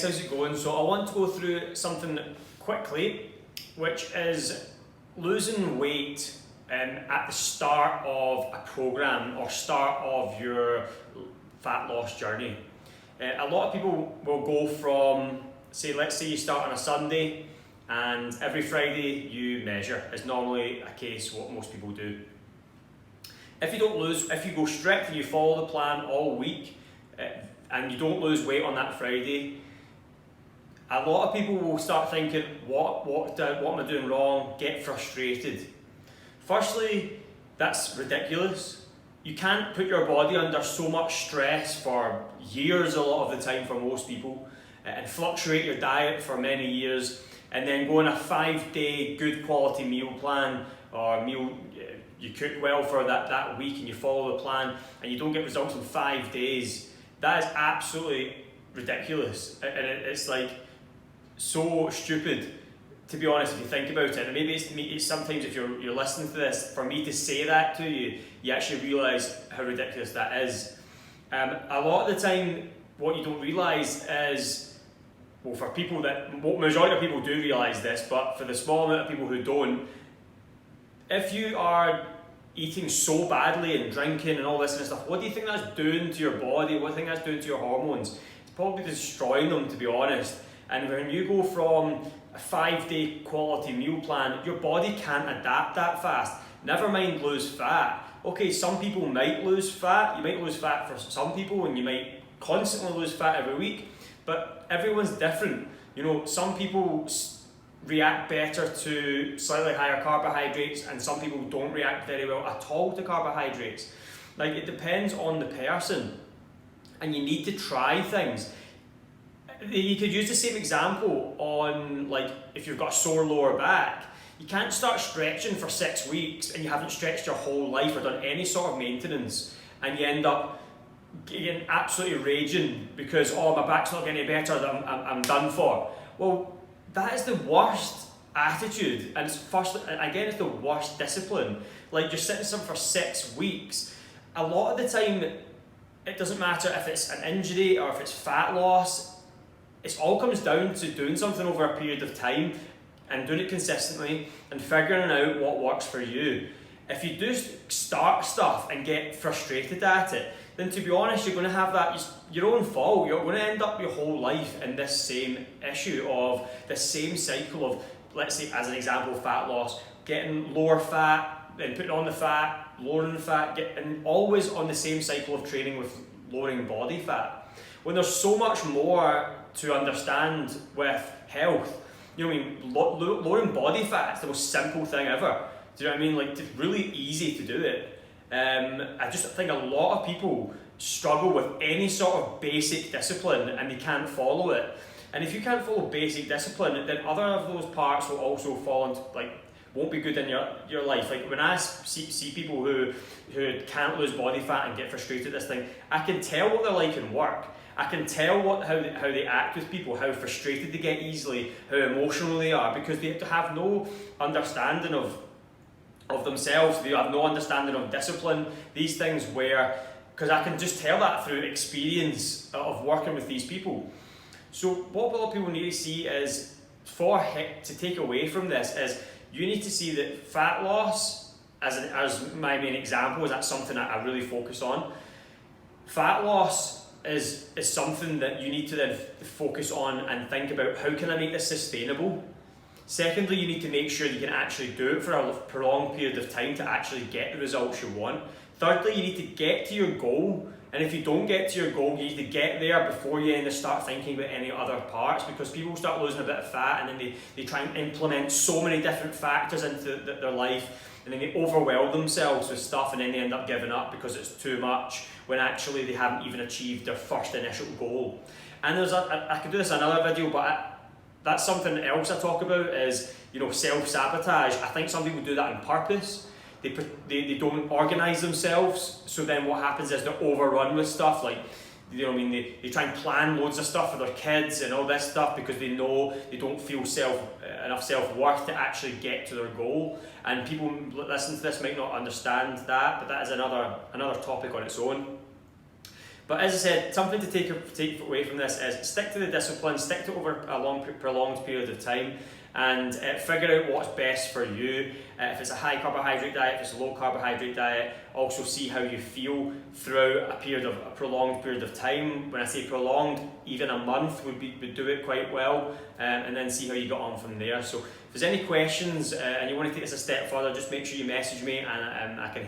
How's it going? So I want to go through something quickly, which is losing weight at the start of a program or start of your fat loss journey. A lot of people will go from, let's say you start on a Sunday and every Friday you measure, is normally a case what most people do. If you go strict and you follow the plan all week and you don't lose weight on that Friday, a lot of people will start thinking, what am I doing wrong? Get frustrated. Firstly, that's ridiculous. You can't put your body under so much stress for years a lot of the time for most people and fluctuate your diet for many years and then go on a 5-day good quality meal plan or meal you cook well for that week and you follow the plan and you don't get results in 5 days. That is absolutely ridiculous, and it's like so stupid, to be honest, if you think about it. And maybe it's sometimes if you're listening to this, for me to say that to you, you actually realise how ridiculous that is. A lot of the time, what you don't realise is, well, for people majority of people do realise this, but for the small amount of people who don't, if you are eating so badly and drinking and all this kind of stuff, what do you think that's doing to your body? What do you think that's doing to your hormones? It's probably destroying them, to be honest. And when you go from a 5-day quality meal plan, your body can't adapt that fast. Never mind lose fat. Okay, some people might lose fat. You might lose fat for some people and you might constantly lose fat every week, but everyone's different. You know, some people react better to slightly higher carbohydrates and some people don't react very well at all to carbohydrates. Like, it depends on the person and you need to try things. You could use the same example on, like, if you've got a sore lower back. You can't start stretching for 6 weeks and you haven't stretched your whole life or done any sort of maintenance and you end up getting absolutely raging because, oh, my back's not getting any better, I'm done for. Well, that is the worst attitude, and it's the worst discipline. Like, you're sitting something for 6 weeks. A lot of the time, it doesn't matter if it's an injury or if it's fat loss. It all comes down to doing something over a period of time and doing it consistently and figuring out what works for you. If you do start stuff and get frustrated at it, then to be honest, you're going to have that your own fault. You're going to end up your whole life in this same issue of this same cycle of, let's say as an example, fat loss, getting lower fat, then putting on the fat, lowering the fat, and always on the same cycle of training with lowering body fat. When there's so much more to understand with health. You know what I mean? Lowering body fat is the most simple thing ever. Do you know what I mean? Like, it's really easy to do it. I just think a lot of people struggle with any sort of basic discipline and they can't follow it. And if you can't follow basic discipline, then other of those parts will also fall into, won't be good in your life. Like, when I see people who can't lose body fat and get frustrated at this thing, I can tell what they're like in work. I can tell how they act with people, how frustrated they get easily, how emotional they are, because they have no understanding of themselves. They have no understanding of discipline. These things because I can just tell that through experience of working with these people. So what a lot of people need to see is, to take away from this, is you need to see that fat loss, as my main example, is that something that I really focus on. Fat loss is something that you need to then focus on and think about, how can I make this sustainable? Secondly, you need to make sure you can actually do it for a prolonged period of time to actually get the results you want. Thirdly, you need to get to your goal, and if you don't get to your goal, you need to get there before you start thinking about any other parts, because people start losing a bit of fat and then they try and implement so many different factors into their life, and then they overwhelm themselves with stuff and then they end up giving up because it's too much, when actually they haven't even achieved their first initial goal. And I could do this in another video, but that's something else I talk about is, self-sabotage. I think some people do that on purpose. They don't organise themselves, so then what happens is they're overrun with stuff, like, you know what I mean, they try and plan loads of stuff for their kids and all this stuff because they know they don't feel enough self-worth to actually get to their goal. And people listening to this might not understand that, but that is another topic on its own. But as I said, something to take away from this is stick to the discipline, stick to it over a prolonged period of time, and figure out what's best for you. If it's a high carbohydrate diet, if it's a low carbohydrate diet, also see how you feel throughout a prolonged period of time. When I say prolonged, even a month would do it quite well, and then see how you get on from there. So if there's any questions and you want to take this a step further, just make sure you message me and I can help.